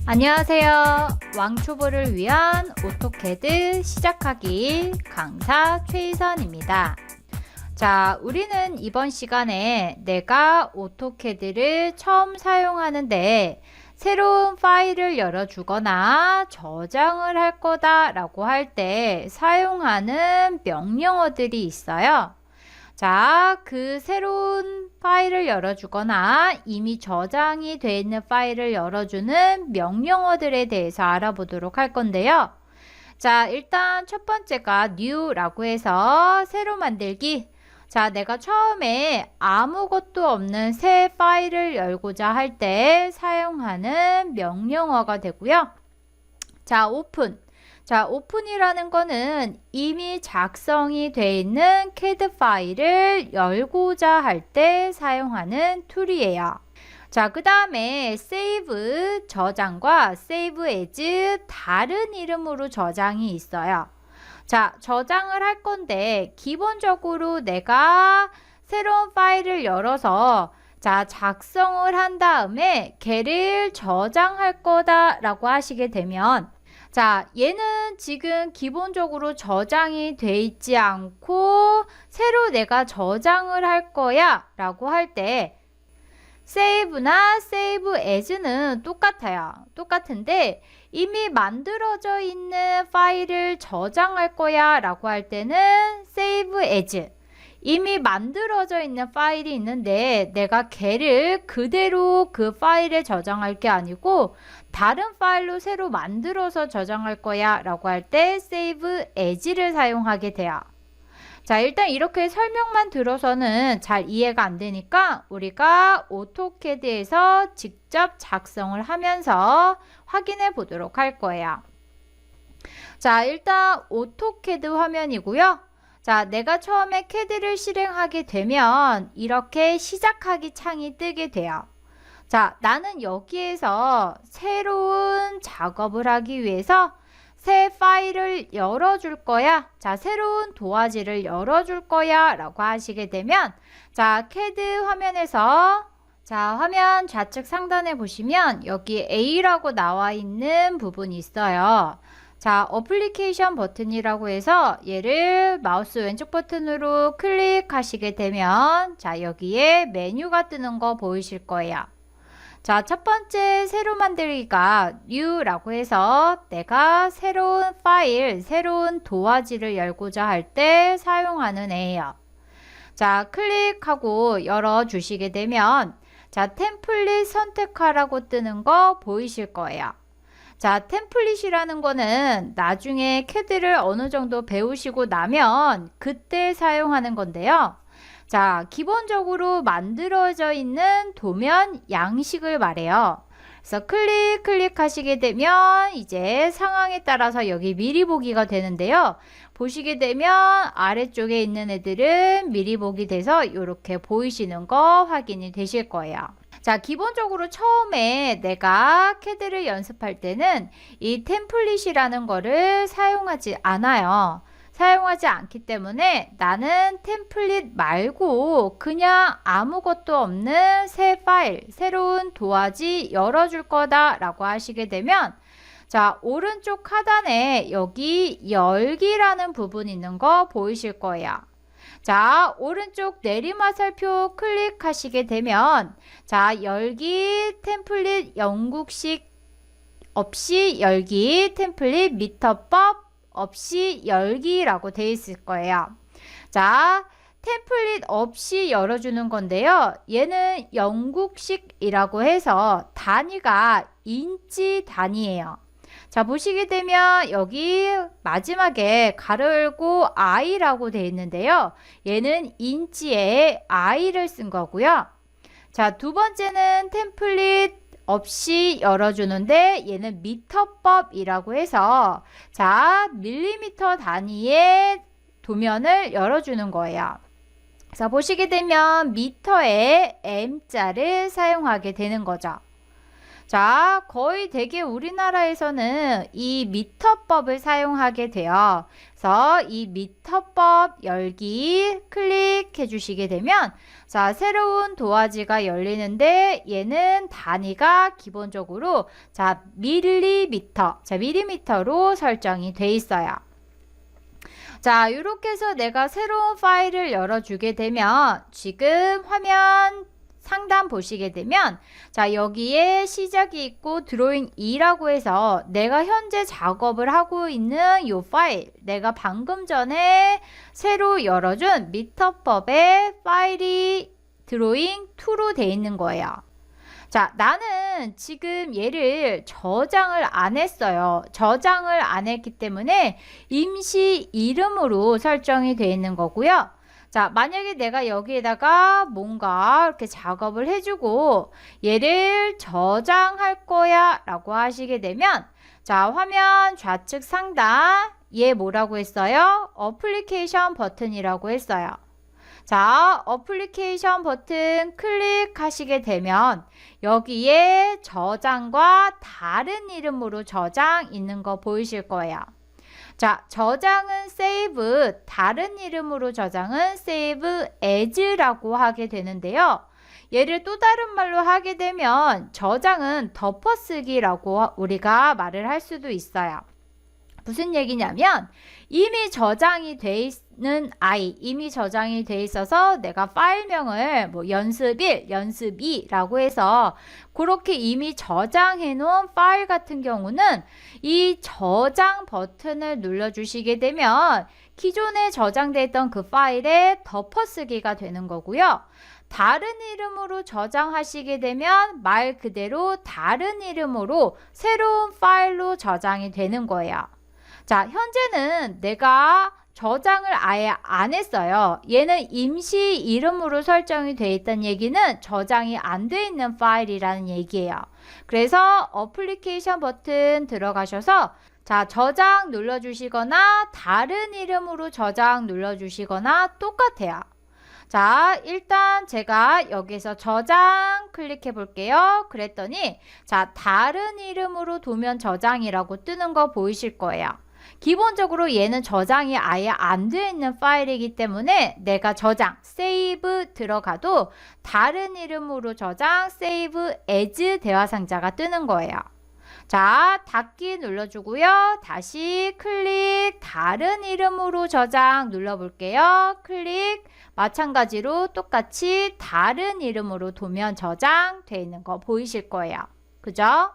안녕하세요. 왕초보를 위한 오토캐드 시작하기 강사 최희선입니다. 자, 우리는 이번 시간에 내가 오토캐드를 처음 사용하는데 새로운 파일을 열어주거나 저장을 할 거다 라고 할 때 사용하는 명령어들이 있어요. 자, 그 새로운 파일을 열어주거나 이미 저장이 되어 있는 파일을 열어주는 명령어들에 대해서 알아보도록 할 건데요. 자, 일단 첫 번째가 new라고 해서 새로 만들기. 자, 내가 처음에 아무것도 없는 새 파일을 열고자 할 때 사용하는 명령어가 되고요. 자, open. 자, 오픈이라는 거는 이미 작성이 되어 있는 CAD 파일을 열고자 할 때 사용하는 툴이에요. 자, 그 다음에 save 저장과 save as 다른 이름으로 저장이 있어요. 자, 저장을 할 건데 기본적으로 내가 새로운 파일을 열어서 자, 작성을 한 다음에 걔를 저장할 거다 라고 하시게 되면 자, 얘는 지금 기본적으로 저장이 돼 있지 않고 새로 내가 저장을 할 거야 라고 할 때 save나 save as는 똑같아요. 똑같은데 이미 만들어져 있는 파일을 저장할 거야 라고 할 때는 save as. 이미 만들어져 있는 파일이 있는데 내가 걔를 그대로 그 파일에 저장할 게 아니고 다른 파일로 새로 만들어서 저장할 거야 라고 할 때 save as를 사용하게 돼요. 자, 일단 이렇게 설명만 들어서는 잘 이해가 안 되니까 우리가 오토캐드에서 직접 작성을 하면서 확인해 보도록 할 거예요. 자, 일단 오토캐드 화면이고요. 자, 내가 처음에 캐드를 실행하게 되면 이렇게 시작하기 창이 뜨게 돼요. 자, 나는 여기에서 새로운 작업을 하기 위해서 새 파일을 열어줄 거야. 자, 새로운 도화지를 열어줄 거야 라고 하시게 되면 자, 캐드 화면에서 자, 화면 좌측 상단에 보시면 여기 A라고 나와 있는 부분이 있어요. 자, 어플리케이션 버튼이라고 해서 얘를 마우스 왼쪽 버튼으로 클릭하시게 되면 자, 여기에 메뉴가 뜨는 거 보이실 거예요. 자, 첫 번째 새로 만들기가 new라고 해서 내가 새로운 파일, 새로운 도화지를 열고자 할 때 사용하는 애예요. 자, 클릭하고 열어주시게 되면 자, 템플릿 선택하라고 뜨는 거 보이실 거예요. 자, 템플릿이라는 거는 나중에 캐드를 어느 정도 배우시고 나면 그때 사용하는 건데요. 자, 기본적으로 만들어져 있는 도면 양식을 말해요. 그래서 클릭하시게 되면 이제 상황에 따라서 여기 미리 보기가 되는데요. 보시게 되면 아래쪽에 있는 애들은 미리 보기 돼서 이렇게 보이시는 거 확인이 되실 거예요. 자, 기본적으로 처음에 내가 캐드를 연습할 때는 이 템플릿이라는 거를 사용하지 않아요. 사용하지 않기 때문에 나는 템플릿 말고 그냥 아무것도 없는 새 파일, 새로운 도화지 열어줄 거다 라고 하시게 되면 자, 오른쪽 하단에 여기 열기라는 부분이 있는 거 보이실 거예요. 자, 오른쪽 내리마살표 클릭하시게 되면 자, 열기 템플릿 영국식 없이 열기 템플릿 미터법 없이 열기라고 되어 있을 거예요. 자, 템플릿 없이 열어주는 건데요. 얘는 영국식이라고 해서 단위가 인치 단위예요. 자, 보시게 되면 여기 마지막에 가로 열고 i라고 되어 있는데요. 얘는 인치에 i를 쓴 거고요. 자, 두 번째는 템플릿 없이 열어주는데 얘는 미터법이라고 해서 자, 밀리미터 단위의 도면을 열어주는 거예요. 그래서 보시게 되면 미터에 M자를 사용하게 되는 거죠. 자, 거의 대개 우리나라에서는 이 미터법을 사용하게 돼요. 그래서 이 미터법 열기 클릭해 주시게 되면 자, 새로운 도화지가 열리는데 얘는 단위가 기본적으로 자, 밀리미터, 자, 밀리미터로 설정이 돼 있어요. 자, 이렇게 해서 내가 새로운 파일을 열어주게 되면 지금 화면 상단 보시게 되면 자, 여기에 시작이 있고 드로잉 2라고 해서 내가 현재 작업을 하고 있는 이 파일, 내가 방금 전에 새로 열어준 미터법의 파일이 드로잉 2로 돼 있는 거예요. 자, 나는 지금 얘를 저장을 안 했어요. 저장을 안 했기 때문에 임시 이름으로 설정이 되어 있는 거고요. 자, 만약에 내가 여기에다가 뭔가 이렇게 작업을 해주고 얘를 저장할 거야 라고 하시게 되면 자, 화면 좌측 상단 얘 뭐라고 했어요? 어플리케이션 버튼이라고 했어요. 자, 어플리케이션 버튼 클릭하시게 되면 여기에 저장과 다른 이름으로 저장 있는 거 보이실 거예요. 자, 저장은 save, 다른 이름으로 저장은 save as라고 하게 되는데요. 얘를 또 다른 말로 하게 되면 저장은 덮어쓰기라고 우리가 말을 할 수도 있어요. 무슨 얘기냐면 이미 저장이 돼 있는 이미 저장이 돼 있어서 내가 파일명을 뭐 연습1, 연습2라고 해서 그렇게 이미 저장해 놓은 파일 같은 경우는 이 저장 버튼을 눌러 주시게 되면 기존에 저장돼 있던 그 파일에 덮어쓰기가 되는 거고요. 다른 이름으로 저장하시게 되면 말 그대로 다른 이름으로 새로운 파일로 저장이 되는 거예요. 자, 현재는 내가 저장을 아예 안 했어요. 얘는 임시 이름으로 설정이 되어 있다는 얘기는 저장이 안 돼 있는 파일이라는 얘기예요. 그래서 어플리케이션 버튼 들어가셔서 자, 저장 눌러주시거나 다른 이름으로 저장 눌러주시거나 똑같아요. 자, 일단 제가 여기서 저장 클릭해 볼게요. 그랬더니 자, 다른 이름으로 도면 저장이라고 뜨는 거 보이실 거예요. 기본적으로 얘는 저장이 아예 안 되어 있는 파일이기 때문에 내가 저장, save 들어가도 다른 이름으로 저장, save as 대화상자가 뜨는 거예요. 자, 닫기 눌러주고요. 다시 클릭, 다른 이름으로 저장 눌러볼게요. 클릭, 마찬가지로 똑같이 다른 이름으로 도면 저장 돼 있는 거 보이실 거예요. 그죠?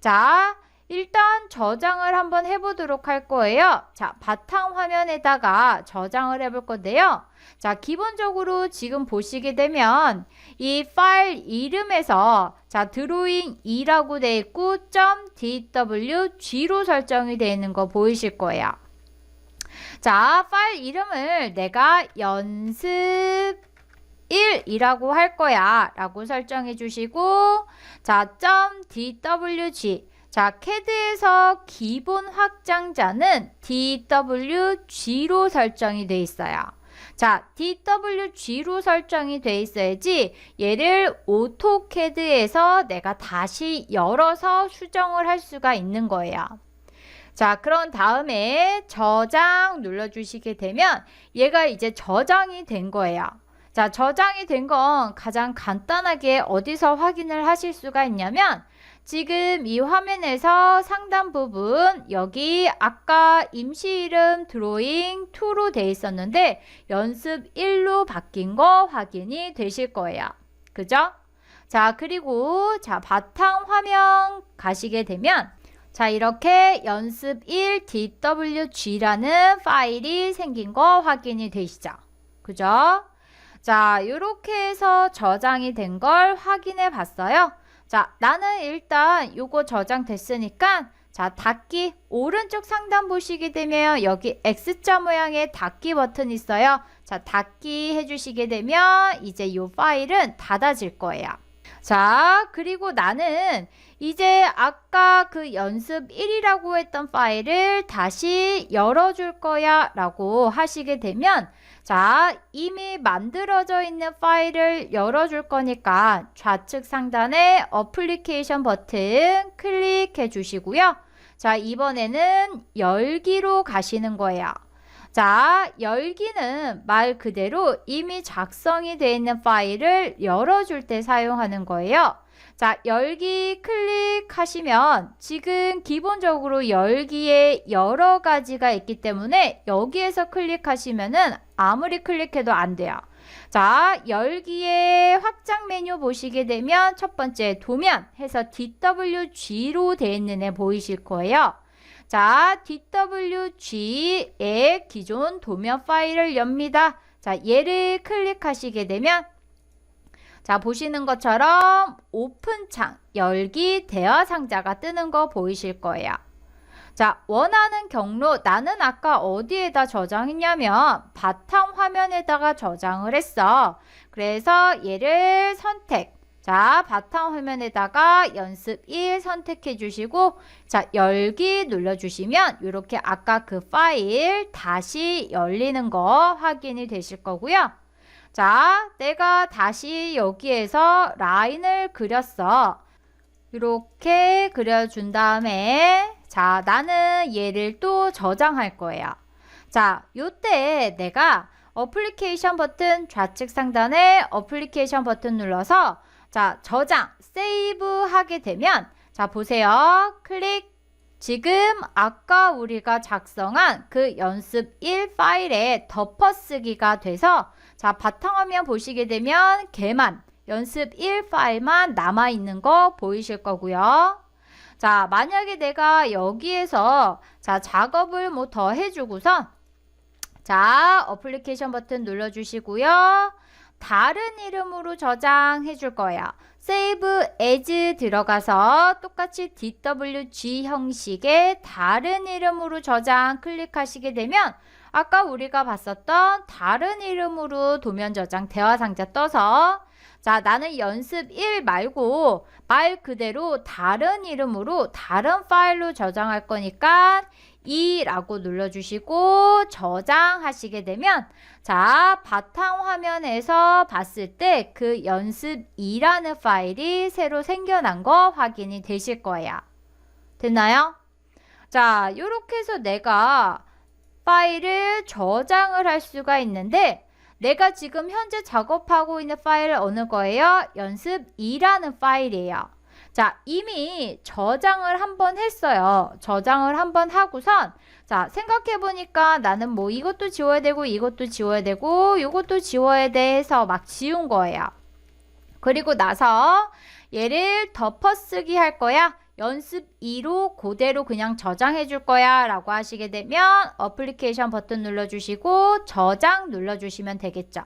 자, 일단 저장을 한번 해보도록 할 거예요. 자, 바탕 화면에다가 저장을 해볼 건데요. 자, 기본적으로 지금 보시게 되면 이 파일 이름에서 자, 드로잉 2라고 되어 있고 .dwg로 설정이 되어 있는 거 보이실 거예요. 자, 파일 이름을 내가 연습 1이라고 할 거야 라고 설정해 주시고 자, .dwg 자, CAD에서 기본 확장자는 DWG로 설정이 돼 있어요. 자, DWG로 설정이 돼 있어야지 얘를 오토캐드에서 내가 다시 열어서 수정을 할 수가 있는 거예요. 자, 그런 다음에 저장 눌러주시게 되면 얘가 이제 저장이 된 거예요. 자, 저장이 된 건 가장 간단하게 어디서 확인을 하실 수가 있냐면 지금 이 화면에서 상단 부분 여기 아까 임시 이름 드로잉 2로 돼 있었는데 연습 1로 바뀐 거 확인이 되실 거예요. 그죠? 자, 그리고 자, 바탕 화면 가시게 되면 자, 이렇게 연습 1 DWG라는 파일이 생긴 거 확인이 되시죠? 그죠? 자, 이렇게 해서 저장이 된 걸 확인해 봤어요. 자, 나는 일단 요거 저장됐으니까 자, 닫기 오른쪽 상단 보시게 되면 여기 X자 모양의 닫기 버튼 있어요. 자, 닫기 해주시게 되면 이제 요 파일은 닫아질 거예요. 자, 그리고 나는 이제 아까 그 연습 1이라고 했던 파일을 다시 열어줄 거야 라고 하시게 되면 자, 이미 만들어져 있는 파일을 열어줄 거니까 좌측 상단에 어플리케이션 버튼 클릭해 주시고요. 자, 이번에는 열기로 가시는 거예요. 자, 열기는 말 그대로 이미 작성이 되어 있는 파일을 열어줄 때 사용하는 거예요. 자, 열기 클릭하시면 지금 기본적으로 열기에 여러 가지가 있기 때문에 여기에서 클릭하시면은 아무리 클릭해도 안 돼요. 자, 열기의 확장 메뉴 보시게 되면 첫 번째 도면 해서 DWG로 되어 있는 애 보이실 거예요. 자, DWG의 기존 도면 파일을 엽니다. 자, 얘를 클릭하시게 되면 자, 보시는 것처럼 오픈창, 열기, 대화 상자가 뜨는 거 보이실 거예요. 자, 원하는 경로, 나는 아까 어디에다 저장했냐면 바탕 화면에다가 저장을 했어. 그래서 얘를 선택. 자, 바탕 화면에다가 연습 1 선택해 주시고 자, 열기 눌러 주시면 이렇게 아까 그 파일 다시 열리는 거 확인이 되실 거고요. 자, 내가 다시 여기에서 라인을 그렸어. 이렇게 그려준 다음에 자, 나는 얘를 또 저장할 거예요. 자, 요때 내가 어플리케이션 버튼 좌측 상단에 어플리케이션 버튼 눌러서 자, 저장, 세이브 하게 되면 자, 보세요. 클릭. 지금 아까 우리가 작성한 그 연습 1 파일에 덮어쓰기가 돼서 자, 바탕화면 보시게 되면 걔만 연습 1 파일만 남아있는 거 보이실 거고요. 자, 만약에 내가 여기에서 자, 작업을 뭐 더 해주고서 자, 어플리케이션 버튼 눌러주시고요. 다른 이름으로 저장해 줄 거예요. Save as 들어가서 똑같이 DWG 형식의 다른 이름으로 저장 클릭하시게 되면 아까 우리가 봤었던 다른 이름으로 도면 저장 대화 상자 떠서 자, 나는 연습 1 말고 말 그대로 다른 이름으로 다른 파일로 저장할 거니까 2라고 눌러주시고 저장하시게 되면 자, 바탕 화면에서 봤을 때 그 연습 2라는 파일이 새로 생겨난 거 확인이 되실 거예요. 됐나요? 자, 이렇게 해서 내가 파일을 저장을 할 수가 있는데 내가 지금 현재 작업하고 있는 파일 어느 거예요? 연습 2라는 파일이에요. 자, 이미 저장을 한번 했어요. 저장을 한번 하고선 자, 생각해 보니까 나는 뭐 이것도 지워야 되고 이것도 지워야 되고 이것도 지워야 돼 해서 막 지운 거예요. 그리고 나서 얘를 덮어쓰기 할 거야. 연습 2로 그대로 그냥 저장해 줄 거야 라고 하시게 되면 어플리케이션 버튼 눌러주시고 저장 눌러주시면 되겠죠.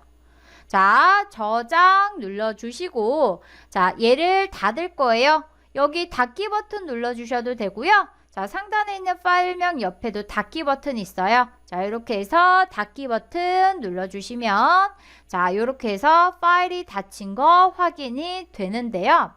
자, 저장 눌러주시고 자, 얘를 닫을 거예요. 여기 닫기 버튼 눌러주셔도 되고요. 자, 상단에 있는 파일명 옆에도 닫기 버튼 있어요. 자, 이렇게 해서 닫기 버튼 눌러주시면 자, 이렇게 해서 파일이 닫힌 거 확인이 되는데요.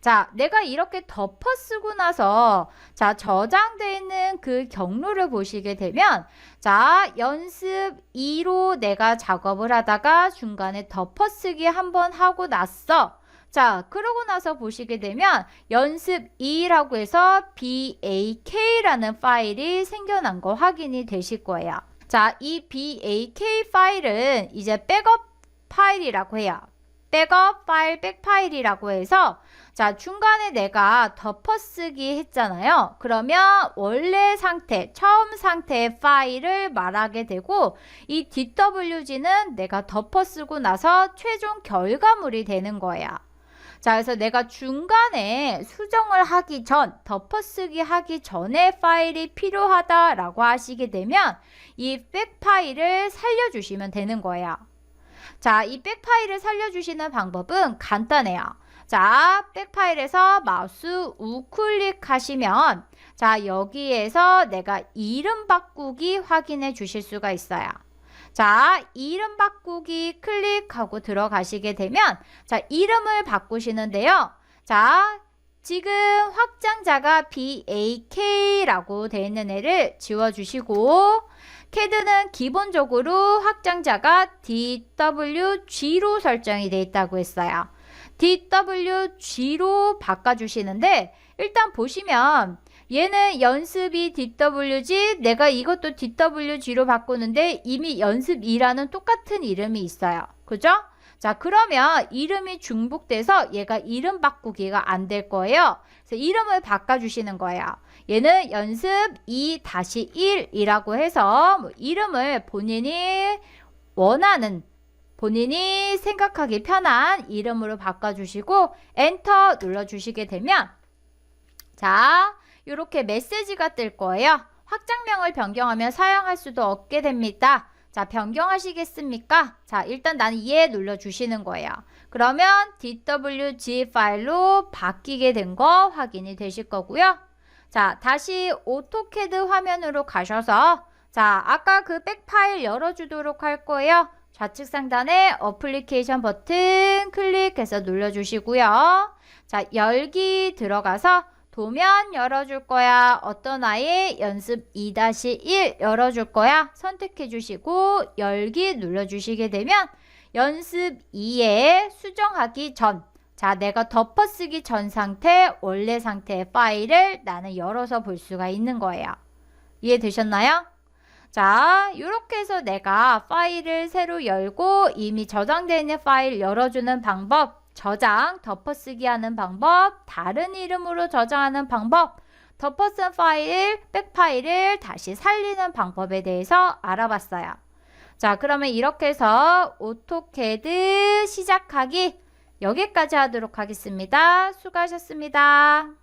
자, 내가 이렇게 덮어 쓰고 나서 자, 저장되어 있는 그 경로를 보시게 되면 자, 연습 2로 내가 작업을 하다가 중간에 덮어쓰기 한번 하고 났어. 자, 그러고 나서 보시게 되면 연습 2라고 해서 BAK라는 파일이 생겨난 거 확인이 되실 거예요. 자, 이 BAK 파일은 이제 백업 파일이라고 해요. 백업 파일, 백 파일이라고 해서 자, 중간에 내가 덮어쓰기 했잖아요. 그러면 원래 상태, 처음 상태의 파일을 말하게 되고 이 DWG는 내가 덮어쓰고 나서 최종 결과물이 되는 거예요. 자, 그래서 내가 중간에 수정을 하기 전, 덮어쓰기 하기 전에 파일이 필요하다라고 하시게 되면 이 백 파일을 살려주시면 되는 거예요. 자, 이 백 파일을 살려주시는 방법은 간단해요. 자, 백 파일에서 마우스 우클릭 하시면 자, 여기에서 내가 이름 바꾸기 확인해 주실 수가 있어요. 자, 이름 바꾸기 클릭하고 들어가시게 되면 자, 이름을 바꾸시는데요. 자, 지금 확장자가 BAK라고 되어 있는 애를 지워주시고 CAD는 기본적으로 확장자가 DWG로 설정이 되어 있다고 했어요. DWG로 바꿔주시는데 일단 보시면 얘는 연습2 DWG, 내가 이것도 DWG로 바꾸는데 이미 연습2라는 똑같은 이름이 있어요. 그죠? 자, 그러면 이름이 중복돼서 얘가 이름 바꾸기가 안 될 거예요. 그래서 이름을 바꿔주시는 거예요. 얘는 연습2-1이라고 해서 뭐 이름을 본인이 원하는, 본인이 생각하기 편한 이름으로 바꿔주시고 엔터 눌러주시게 되면 자, 이렇게 메시지가 뜰 거예요. 확장명을 변경하면 사용할 수도 없게 됩니다. 자, 변경하시겠습니까? 자, 일단 나는 예 눌러주시는 거예요. 그러면 DWG 파일로 바뀌게 된 거 확인이 되실 거고요. 자, 다시 오토캐드 화면으로 가셔서 자, 아까 그 백 파일 열어주도록 할 거예요. 좌측 상단에 어플리케이션 버튼 클릭해서 눌러주시고요. 자, 열기 들어가서 도면 열어줄 거야. 어떤 아이? 연습 2-1 열어줄 거야. 선택해 주시고 열기 눌러주시게 되면 연습 2에 수정하기 전, 자, 내가 덮어쓰기 전 상태, 원래 상태의 파일을 나는 열어서 볼 수가 있는 거예요. 이해되셨나요? 자, 이렇게 해서 내가 파일을 새로 열고 이미 저장되어 있는 파일 열어주는 방법, 저장, 덮어쓰기 하는 방법, 다른 이름으로 저장하는 방법, 덮어쓴 파일, 백 파일을 다시 살리는 방법에 대해서 알아봤어요. 자, 그러면 이렇게 해서 오토캐드 시작하기 여기까지 하도록 하겠습니다. 수고하셨습니다.